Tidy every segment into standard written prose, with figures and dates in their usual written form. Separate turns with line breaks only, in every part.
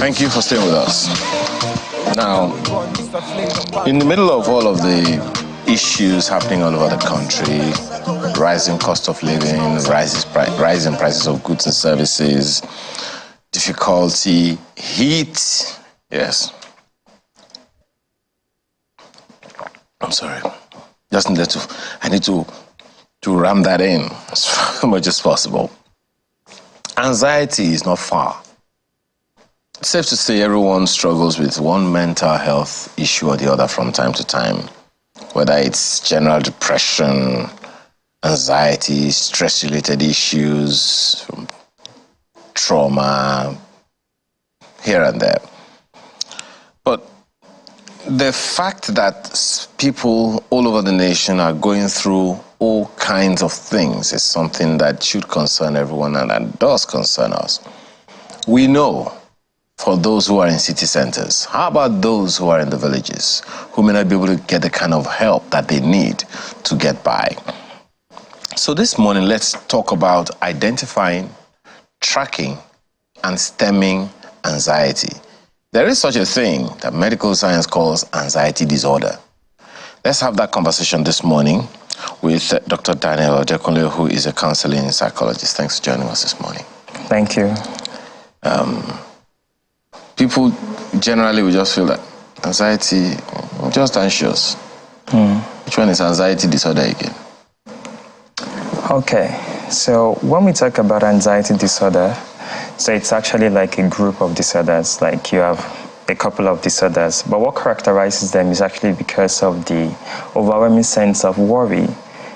Thank you for staying with us. Now, in the middle of all of the issues happening all over the country, rising cost of living, rising prices of goods and services, difficulty, heat, yes. I'm sorry. I need to ram that in as much as possible. Anxiety is not far. It's safe to say everyone struggles with one mental health issue or the other from time to time, whether it's general depression, anxiety, stress-related issues, trauma, here and there. But the fact that people all over the nation are going through all kinds of things is something that should concern everyone, and that does concern us. We know for those who are in city centers. How about those who are in the villages, who may not be able to get the kind of help that they need to get by? So this morning, let's talk about identifying, tracking, and stemming anxiety. There is such a thing that medical science calls anxiety disorder. Let's have that conversation this morning with Dr. Daniel Ojekunle, who is a counseling psychologist. Thanks for joining us this morning.
Thank you.
People generally will just feel that anxiety, just anxious. Which one is anxiety disorder again?
Okay, so when we talk about anxiety disorder, so it's actually like a group of disorders, like you have a couple of disorders, but what characterizes them is actually because of the overwhelming sense of worry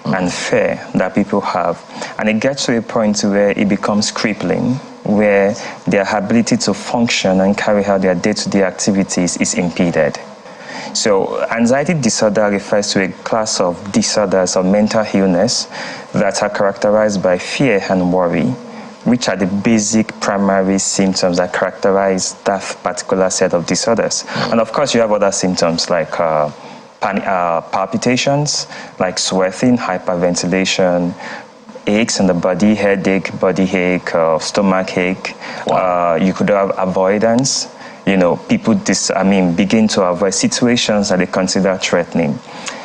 and fear that people have. And it gets to a point where it becomes crippling, where their ability to function and carry out their day-to-day activities is impeded. So anxiety disorder refers to a class of disorders or mental illness that are characterized by fear and worry, which are the basic primary symptoms that characterize that particular set of disorders. And of course, you have other symptoms like palpitations, like sweating, hyperventilation, aches in the body, headache, body ache, stomach ache. Wow. You could have avoidance. You know, people begin to avoid situations that they consider threatening.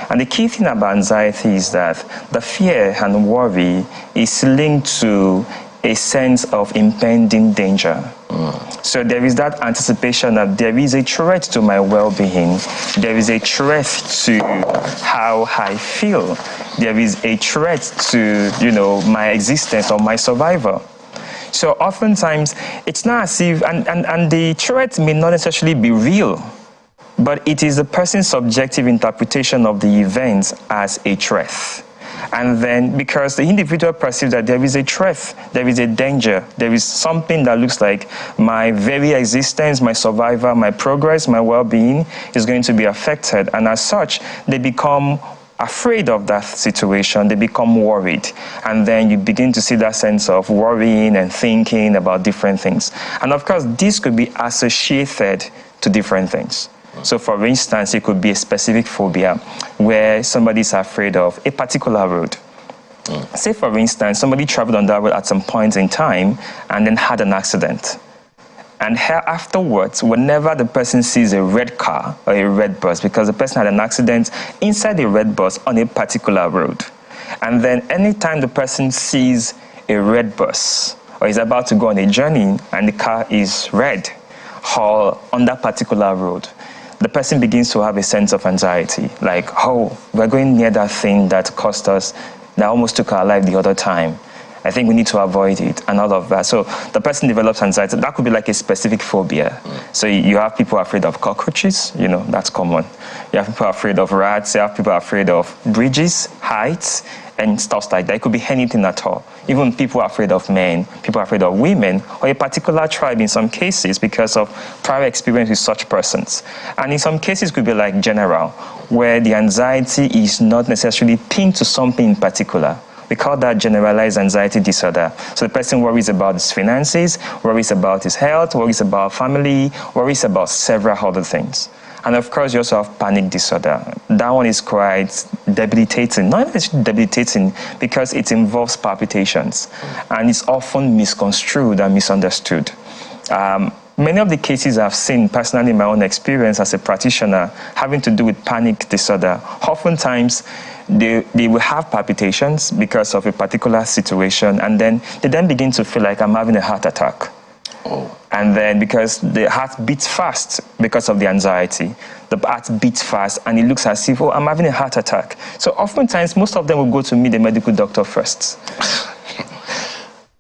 And the key thing about anxiety is that the fear and worry is linked to a sense of impending danger. So there is that anticipation that there is a threat to my well-being. There is a threat to how I feel. There is a threat to, my existence or my survival. So oftentimes, it's not as if, and the threat may not necessarily be real, but it is the person's subjective interpretation of the events as a threat. And then, because the individual perceives that there is a threat, there is a danger, there is something that looks like my very existence, my survival, my progress, my well-being is going to be affected. And as such, they become afraid of that situation, they become worried. And then you begin to see that sense of worrying and thinking about different things. And of course, this could be associated to different things. So for instance, it could be a specific phobia where somebody is afraid of a particular road. Say for instance, somebody traveled on that road at some point in time and then had an accident. And afterwards, whenever the person sees a red car or a red bus, because the person had an accident inside a red bus on a particular road. And then anytime the person sees a red bus or is about to go on a journey and the car is red or on that particular road, the person begins to have a sense of anxiety, like, oh, we're going near that thing that cost us, that almost took our life the other time. I think we need to avoid it and all of that. So the person develops anxiety. That could be like a specific phobia. So you have people afraid of cockroaches, that's common. You have people afraid of rats, you have people afraid of bridges, heights, and stuff like that. It could be anything at all. Even people are afraid of men, people are afraid of women, or a particular tribe in some cases because of prior experience with such persons. And in some cases, it could be like general, where the anxiety is not necessarily pinned to something in particular. We call that generalized anxiety disorder. So the person worries about his finances, worries about his health, worries about family, worries about several other things. And of course, you also have panic disorder. That one is quite debilitating. Not necessarily debilitating because it involves palpitations. And it's often misconstrued and misunderstood. many of the cases I've seen personally in my own experience as a practitioner having to do with panic disorder, oftentimes they will have palpitations because of a particular situation, and then they then begin to feel like I'm having a heart attack.
Oh.
And then because the heart beats fast because of the anxiety, the heart beats fast and it looks as if, oh, I'm having a heart attack. So oftentimes, most of them will go to meet the medical doctor first.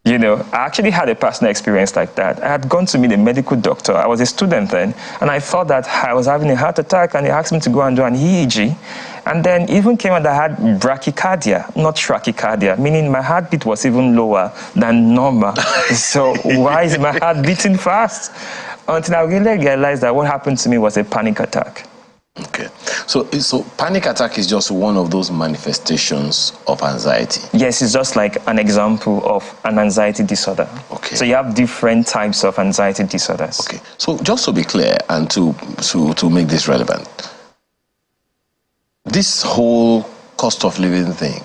You know, I actually had a personal experience like that. I had gone to meet a medical doctor. I was a student then, and I thought that I was having a heart attack, and he asked me to go and do an EEG. And then even came out that I had brachycardia, not trachycardia, meaning my heartbeat was even lower than normal. So why is my heart beating fast? Until I really realized that what happened to me was a panic attack.
Okay. So panic attack is just one of those manifestations of anxiety.
Yes, it's just like an example of an anxiety disorder.
Okay.
So you have different types of anxiety disorders.
Okay. So just to be clear and to make this relevant, this whole cost of living thing,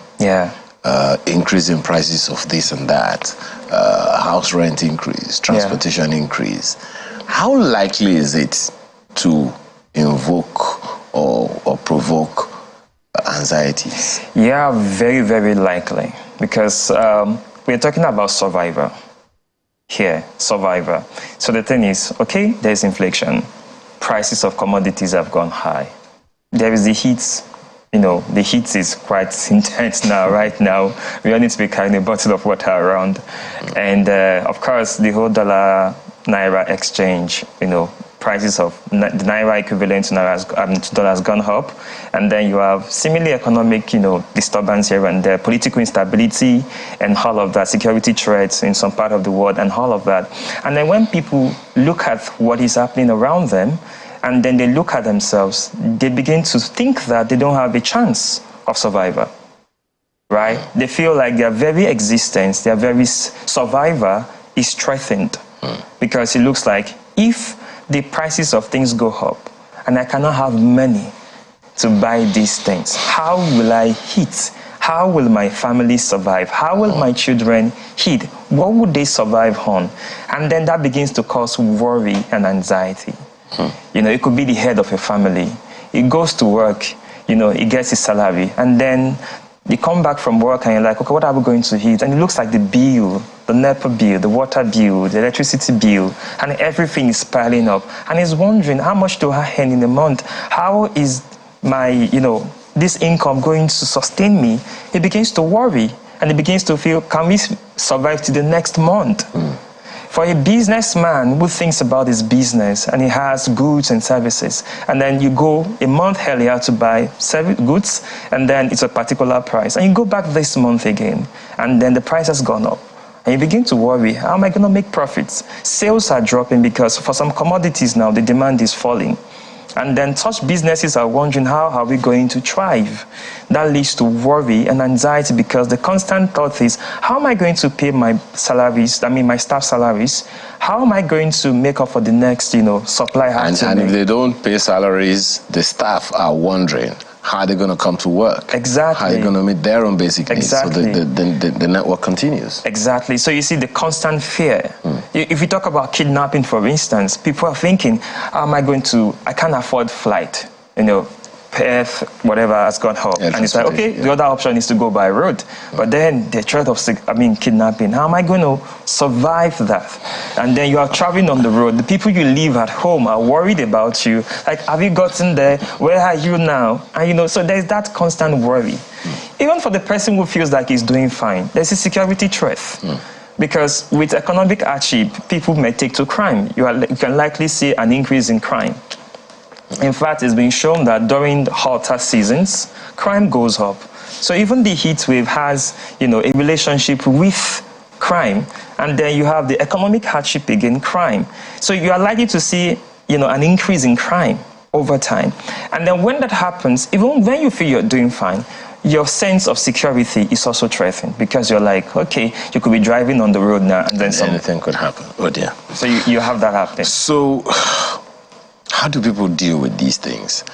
increase in prices of this and that, house rent increase, transportation increase, how likely is it to invoke or provoke anxieties?
Yeah, very, very likely. Because we're talking about survivor here, survivor. So the thing is, okay, there's inflation. Prices of commodities have gone high. There is the heat. You know, the heat is quite intense now, right now. We all need to be carrying a bottle of water around. And of course, the whole dollar-naira exchange, you know, prices of the naira equivalent to dollar has gone up. And then you have similarly economic, you know, disturbance here and there, political instability and all of that, security threats in some part of the world and all of that. And then when people look at what is happening around them, and then they look at themselves, they begin to think that they don't have a chance of survival, right? They feel like their very existence, their very survivor is threatened because it looks like if the prices of things go up and I cannot have money to buy these things, how will I eat? How will my family survive? How will my children eat? What would they survive on? And then that begins to cause worry and anxiety. You know, it could be the head of a family. He goes to work, you know, he gets his salary, and then you come back from work and you're like, okay, what are we going to eat? And it looks like the bill, the NEPA bill, the water bill, the electricity bill, and everything is piling up. And he's wondering, how much do I earn in a month? How is my, you know, this income going to sustain me? He begins to worry, and he begins to feel, can we survive to the next month? For a businessman who thinks about his business and he has goods and services, and then you go a month earlier to buy goods, and then it's a particular price, and you go back this month again, and then the price has gone up. And you begin to worry, how am I going to make profits? Sales are dropping because for some commodities now, the demand is falling. And then such businesses are wondering, how are we going to thrive? That leads to worry and anxiety because the constant thought is, how am I going to pay my salaries, my staff salaries? How am I going to make up for the next, supply?
And if they don't pay salaries, the staff are wondering, how are they going to come to work?
Exactly.
How are they going to meet their own basic needs?
Exactly.
So the network continues.
Exactly. So you see the constant fear. If you talk about kidnapping, for instance, people are thinking, how am I going to, I can't afford flight, path, whatever has gone up. And it's like, okay, the other option is to go by road. But then the threat of, kidnapping, how am I going to survive that? And then you are traveling on the road. The people you leave at home are worried about you. Like, have you gotten there? Where are you now? And, so there's that constant worry. Even for the person who feels like he's doing fine, there's a security threat. Because with economic hardship, people may take to crime. You can likely see an increase in crime. In fact, it's been shown that during the hotter seasons, crime goes up. So even the heat wave has, a relationship with crime. And then you have the economic hardship again, crime. So you are likely to see, an increase in crime over time. And then when that happens, even when you feel you're doing fine, your sense of security is also threatened because you're like, okay, you could be driving on the road now and then
anything could happen. Oh dear.
So you have that happening.
So how do people deal with these things?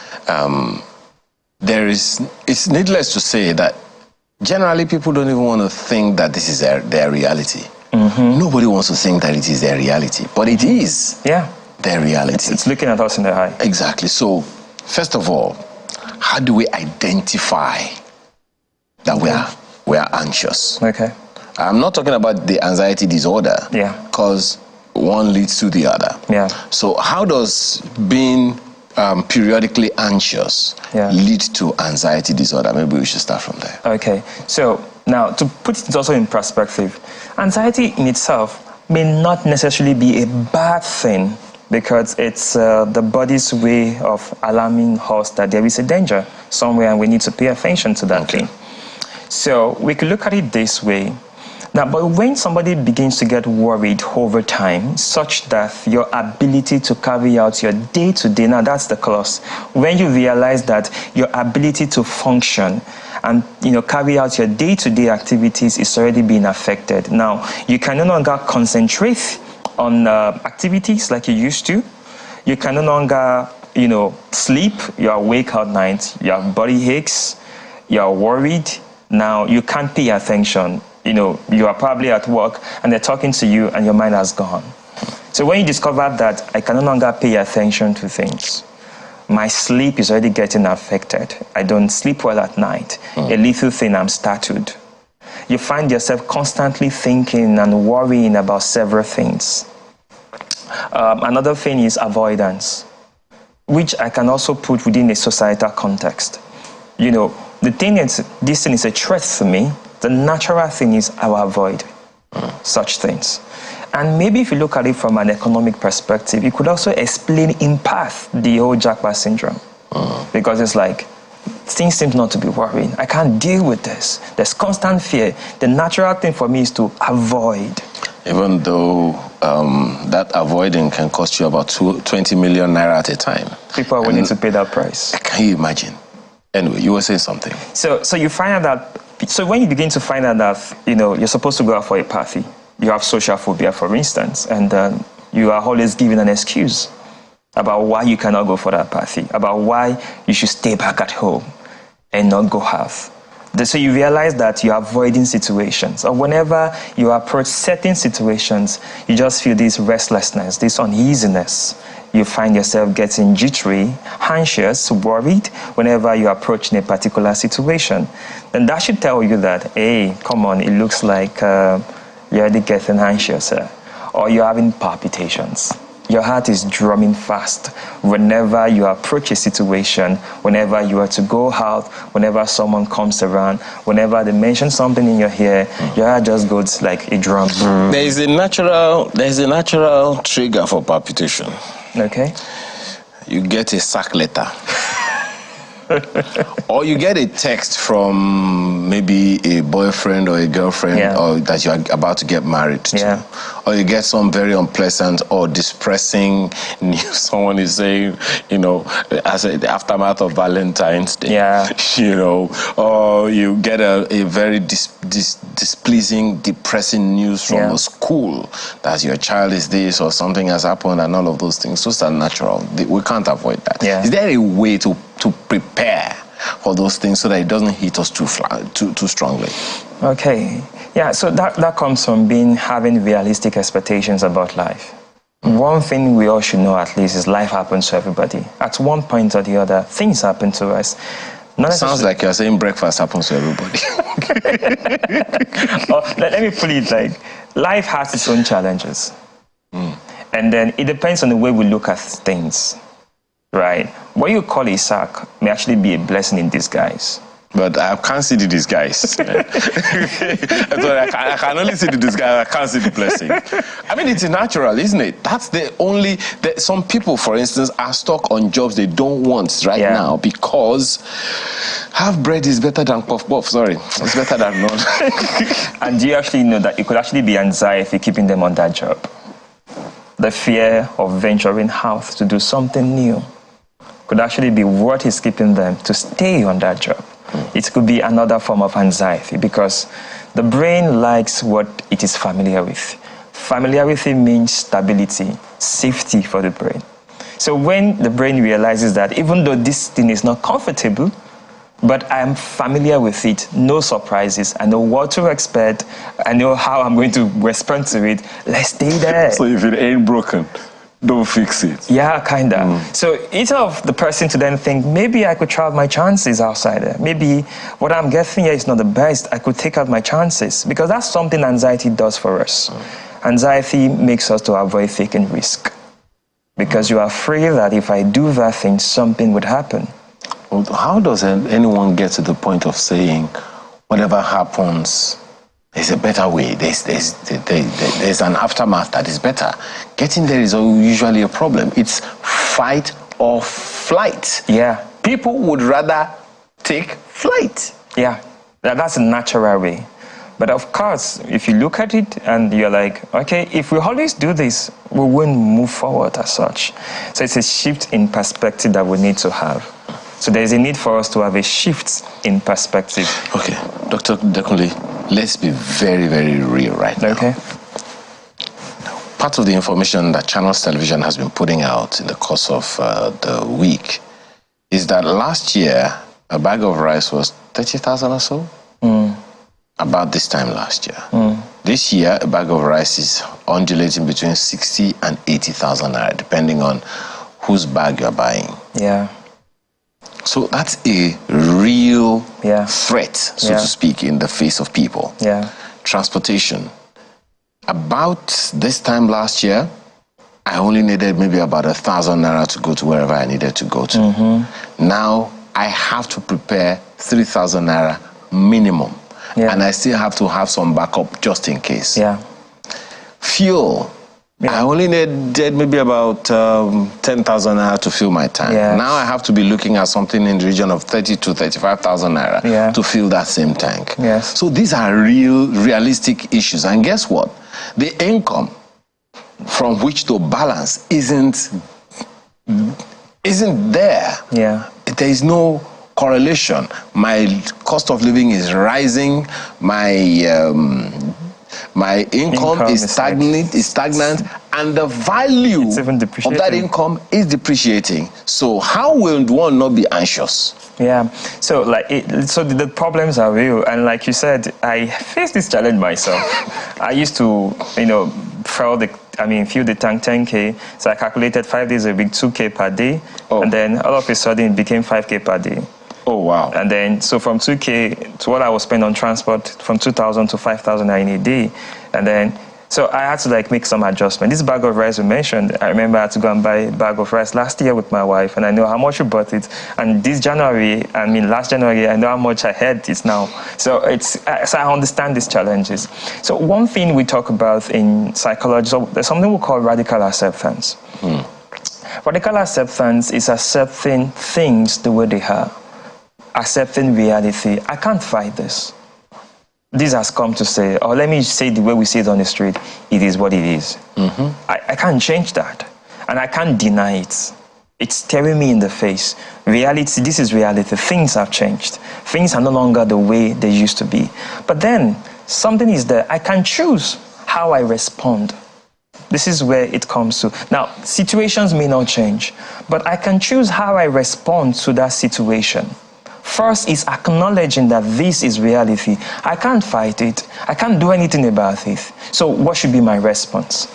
It's needless to say that generally people don't even want to think that this is their reality. Nobody wants to think that it is their reality, but it is their reality.
It's looking at us in the eye.
Exactly. So, first of all, how do we identify that we are anxious?
Okay.
I'm not talking about the anxiety disorder. Because one leads to the other. So how does being periodically anxious lead to anxiety disorder? Maybe we should start from there.
Okay. So now, to put it also in perspective, anxiety in itself may not necessarily be a bad thing, because it's the body's way of alarming us that there is a danger somewhere and we need to pay attention to that thing. So we could look at it this way. Now, but when somebody begins to get worried over time, such that your ability to carry out your day-to-day, now that's the clause, when you realize that your ability to function and carry out your day-to-day activities is already being affected. Now, you can no longer concentrate on activities like you used to. You can no longer, sleep. You're awake at night. You have body aches. You're worried. Now, you can't pay attention. You are probably at work and they're talking to you and your mind has gone. So when you discover that I can no longer pay attention to things, my sleep is already getting affected. I don't sleep well at night. A little thing, I'm startled. You find yourself constantly thinking and worrying about several things. Another thing is avoidance, which I can also put within a societal context. The thing is, this thing is a threat to me. The natural thing is I will avoid such things. And maybe if you look at it from an economic perspective, it could also explain in part the whole jackpot syndrome. Because it's like, things seem not to be worrying. I can't deal with this. There's constant fear. The natural thing for me is to avoid.
Even though that avoiding can cost you about 20 million naira at a time.
People are willing to pay that price.
Can you imagine? Anyway, you were saying something.
So you find out that, so when you begin to find out that, you're supposed to go out for a party, you have social phobia, for instance, and you are always given an excuse about why you cannot go for that party, about why you should stay back at home and not go out. So you realize that you're avoiding situations, or whenever you approach certain situations, you just feel this restlessness, this uneasiness. You find yourself getting jittery, anxious, worried whenever you're approaching a particular situation. Then that should tell you that, hey, come on, it looks like you're already getting anxious, or you're having palpitations. Your heart is drumming fast whenever you approach a situation, whenever you are to go out, whenever someone comes around, whenever they mention something in your ear, your heart just goes like a drum.
There is a natural trigger for palpitation.
Okay.
You get a sack letter. Or you get a text from maybe a boyfriend or a girlfriend or that you are about to get married to. Or you get some very unpleasant or distressing news. Someone is saying, as the aftermath of Valentine's Day. Or you get a very displeasing, depressing news from a school that your child is this or something has happened and all of those things. Those are natural. We can't avoid that. Is there a way to prepare for those things so that it doesn't hit us too strongly?
Okay. Yeah, so that comes from having realistic expectations about life. One thing we all should know at least is life happens to everybody. At one point or the other, things happen to us.
Sounds like you're saying breakfast happens to everybody.
Let me put it like, life has its own challenges. And then it depends on the way we look at things, right? What you call a sack may actually be a blessing in disguise.
But I can't see the disguise. I can only see the disguise. I can't see the blessing. I mean, it's natural, isn't it? That's the only... some people, for instance, are stuck on jobs they don't want now because half bread is better than puff puff. Sorry, it's better than none.
And do you actually know that it could actually be anxiety keeping them on that job? The fear of venturing out to do something new could actually be what is keeping them to stay on that job. It could be another form of anxiety because the brain likes what it is familiar with. Familiarity means stability, safety for the brain. So when the brain realizes that even though this thing is not comfortable, but I'm familiar with it. No surprises. I know what to expect. I know how I'm going to respond to it. Let's stay there.
So if it ain't broken, don't fix it.
Yeah, kind of. So instead of the person to then think, maybe I could try out my chances outside there. Maybe what I'm getting here is not the best. I could take out my chances. Because that's something anxiety does for us. Anxiety makes us to avoid taking risk. Because you're afraid that if I do that thing, something would happen.
Well, how does anyone get to the point of saying, whatever happens, there's a better way, there's an aftermath that is better? Getting there is usually a problem. It's fight or flight.
Yeah.
People would rather take flight.
Yeah, that's a natural way. But of course, if you look at it and you're like, okay, if we always do this, we won't move forward as such. So it's a shift in perspective that we need to have. So there's a need for us to have a shift in perspective.
Okay, Dr. Dekunle, let's be very, very real right now.
Okay.
Part of the information that Channels Television has been putting out in the course of the week is that last year, a bag of rice was 30,000 or so? About this time last year. This year, a bag of rice is undulating between 60 and 80,000 naira, depending on whose bag you're buying.
Yeah.
So that's a real threat, so
Yeah.
to speak, in the face of people.
Yeah.
Transportation. About this time last year, I only needed maybe about 1,000 naira to go to wherever I needed to go to. Now, I have to prepare 3,000 naira minimum.
Yeah.
And I still have to have some backup just in case.
Yeah.
Fuel. I only needed maybe about 10,000 naira to fill my tank.
Yes.
Now I have to be looking at something in the region of 30 to 35,000 naira to fill that same tank.
Yes.
So these are realistic issues. And guess what? The income from which to balance isn't there.
Yeah.
There is no correlation. My cost of living is rising. My income is stagnant, and the value of that income is depreciating. So how will one not be anxious?
Yeah. So the problems are real, and like you said, I faced this challenge myself. I used to, fill the tank 10K. So I calculated 5 days a week, 2K per day, and then all of a sudden it became 5K per day.
Oh, wow.
And then, so from 2K to what I was spending on transport, from 2,000 to 5,000 in a day. And then, so I had to make some adjustment. This bag of rice we mentioned, I remember I had to go and buy a bag of rice last year with my wife, and I know how much we bought it. And last January, I know how much I had it now. So so I understand these challenges. So one thing we talk about in psychology, so there's something we call radical acceptance. Radical acceptance is accepting things the way they are. Accepting reality. I can't fight this. This has come to say, or let me say the way we say it on the street, it is what it is. I can't change that. And I can't deny it. It's staring me in the face. Reality, this is reality. Things have changed. Things are no longer the way they used to be. But then, something is there. I can choose how I respond. This is where it comes to. Now, situations may not change, but I can choose how I respond to that situation. First is acknowledging that this is reality. I can't fight it. I can't do anything about it. So what should be my response?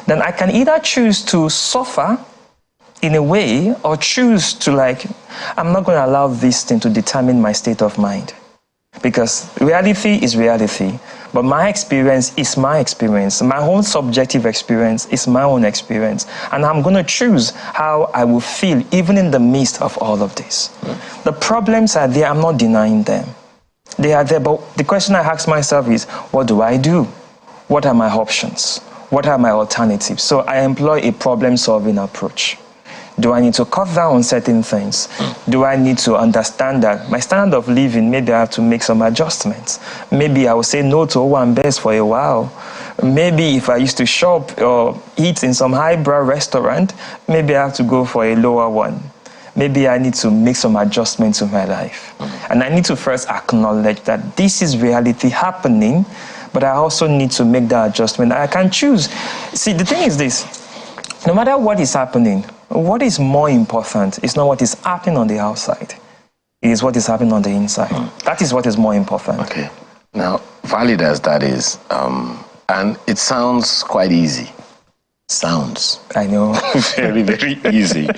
Then I can either choose to suffer in a way or choose to I'm not going to allow this thing to determine my state of mind. Because reality is reality. But my experience is my experience. My own subjective experience is my own experience. And I'm going to choose how I will feel even in the midst of all of this. The problems are there. I'm not denying them. They are there. But the question I ask myself is, what do I do? What are my options? What are my alternatives? So I employ a problem-solving approach. Do I need to cut down on certain things? Do I need to understand that my standard of living, maybe I have to make some adjustments? Maybe I will say no to Owambe's for a while. Maybe if I used to shop or eat in some highbrow restaurant, maybe I have to go for a lower one. Maybe I need to make some adjustments to my life. And I need to first acknowledge that this is reality happening, but I also need to make that adjustment. I can choose. See, the thing is this. No matter what is happening, what is more important is not what is happening on the outside. It is what is happening on the inside. That is what is more important.
Okay. Now, valid as that is, and it sounds quite easy. Sounds.
I know.
Very, very easy.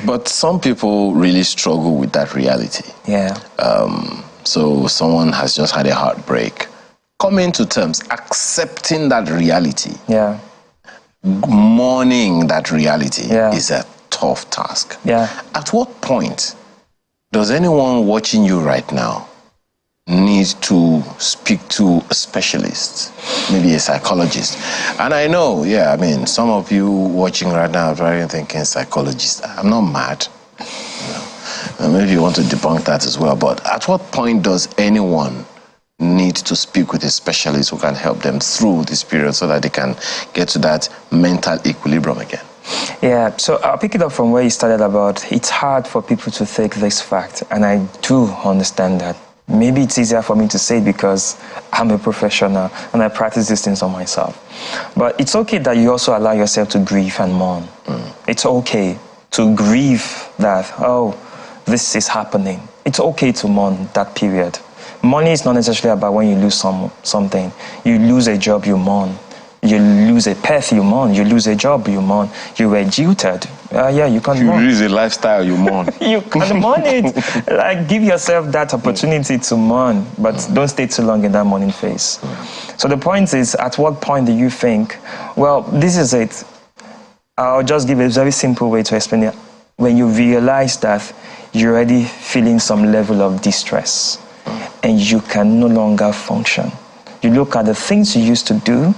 But some people really struggle with that reality.
Yeah.
So someone has just had a heartbreak. Coming to terms, accepting that reality.
Yeah.
Mourning that reality
Yeah.
is a tough task.
Yeah.
At what point does anyone watching you right now need to speak to a specialist, maybe a psychologist? And I know, some of you watching right now are probably thinking, psychologist, I'm not mad. And maybe you want to debunk that as well. But at what point does anyone need to speak with a specialist who can help them through this period so that they can get to that mental equilibrium again?
Yeah, so I'll pick it up from where you started about it's hard for people to take this fact, and I do understand that. Maybe it's easier for me to say because I'm a professional and I practice these things on myself. But it's okay that you also allow yourself to grieve and mourn. It's okay to grieve that, this is happening. It's okay to mourn that period. Mourning is not necessarily about when you lose something. You lose a job, you mourn. You lose a pet, you mourn. You lose a job, you mourn. You were jilted. You can mourn.
You lose a lifestyle, you mourn.
You can mourn it. Like, give yourself that opportunity to mourn, but don't stay too long in that mourning phase. So the point is, at what point do you think, well, this is it. I'll just give a very simple way to explain it. When you realize that you're already feeling some level of distress and you can no longer function. You look at the things you used to do,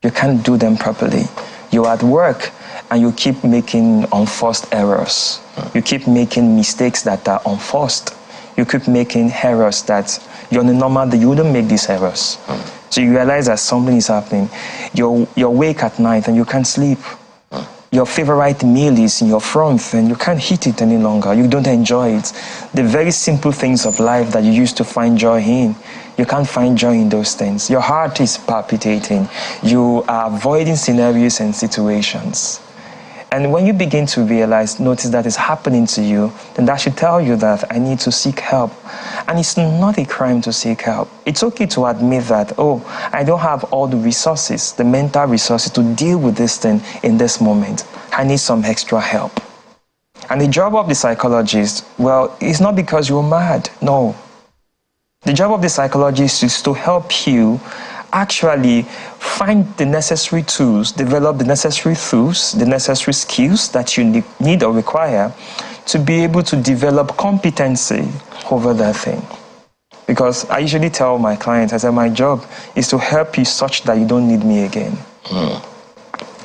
you can't do them properly. You're at work and you keep making unforced errors. You keep making mistakes that are unforced. You keep making errors that you're on a normal day, you wouldn't make these errors. So you realize that something is happening. You're awake at night and you can't sleep. Your favorite meal is in your front and you can't eat it any longer. You don't enjoy it. The very simple things of life that you used to find joy in, you can't find joy in those things. Your heart is palpitating. You are avoiding scenarios and situations. And when you begin to notice that it's happening to you, then that should tell you that I need to seek help. And it's not a crime to seek help. It's okay to admit that, I don't have all the resources, the mental resources to deal with this thing in this moment. I need some extra help. And the job of the psychologist, it's not because you're mad, no. The job of the psychologist is to help you actually find the necessary tools, develop the necessary tools, the necessary skills that you need or require to be able to develop competency over that thing. Because I usually tell my clients, I say, my job is to help you such that you don't need me again.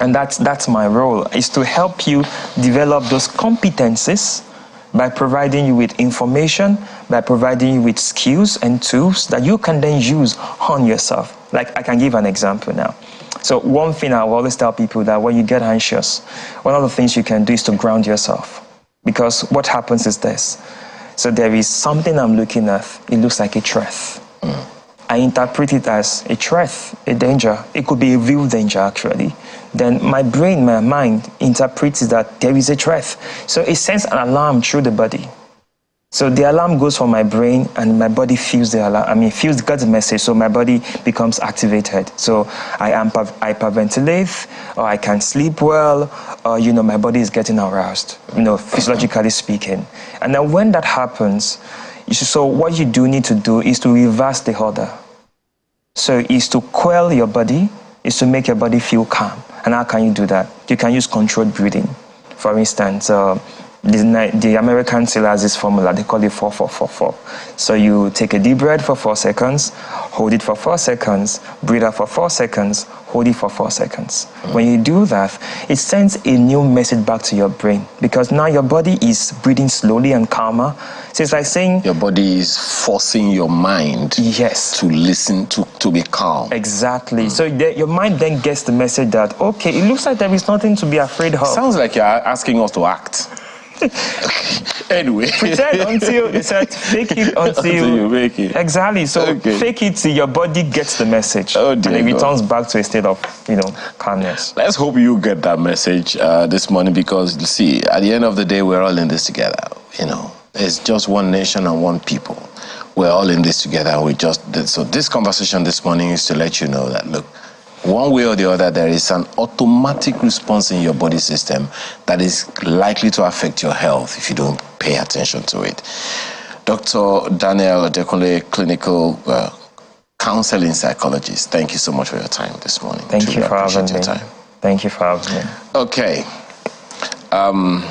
And that's my role, is to help you develop those competencies by providing you with information, by providing you with skills and tools that you can then use on yourself. Like, I can give an example now. So one thing I will always tell people that when you get anxious, one of the things you can do is to ground yourself. Because what happens is this. So there is something I'm looking at. It looks like a threat. I interpret it as a threat, a danger. It could be a real danger, actually. Then my brain, my mind interprets that there is a threat. So it sends an alarm through the body. So the alarm goes from my brain and my body feels the alarm. Gets the message, so my body becomes activated. So I hyperventilate, or I can't sleep well, or, my body is getting aroused, physiologically speaking. And then when that happens, so what you do need to do is to reverse the order. So it's to quell your body, is to make your body feel calm. And how can you do that? You can use controlled breathing. For instance, the American still has this formula, they call it 4-4-4-4. So you take a deep breath for 4 seconds, hold it for 4 seconds, breathe out for 4 seconds, hold it for 4 seconds. When you do that, it sends a new message back to your brain because now your body is breathing slowly and calmer. So it's like saying...
Your body is forcing your mind to listen, to be calm.
Exactly. So your mind then gets the message that, okay, it looks like there is nothing to be afraid of.
Sounds like you're asking us to act. Anyway.
Pretend until you said fake it until
you make it.
Exactly. So fake it till your body gets the message.
And it
returns back to a state of, calmness.
Let's hope you get that message this morning because, see, at the end of the day, we're all in this together, It's just one nation and one people. We're all in this together. So this conversation this morning is to let you know that, look, one way or the other, there is an automatic response in your body system that is likely to affect your health if you don't pay attention to it. Dr. Daniel Adekunle, clinical counseling psychologist, thank you so much for your time this morning.
Thank you for having me. Thank you for having me.
Okay. I'm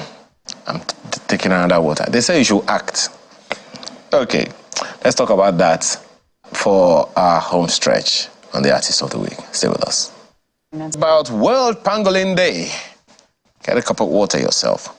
taking another water. They say you should act. Okay. Let's talk about that for our home stretch on the Artist of the Week. Stay with us. It's about World Pangolin Day. Get a cup of water yourself.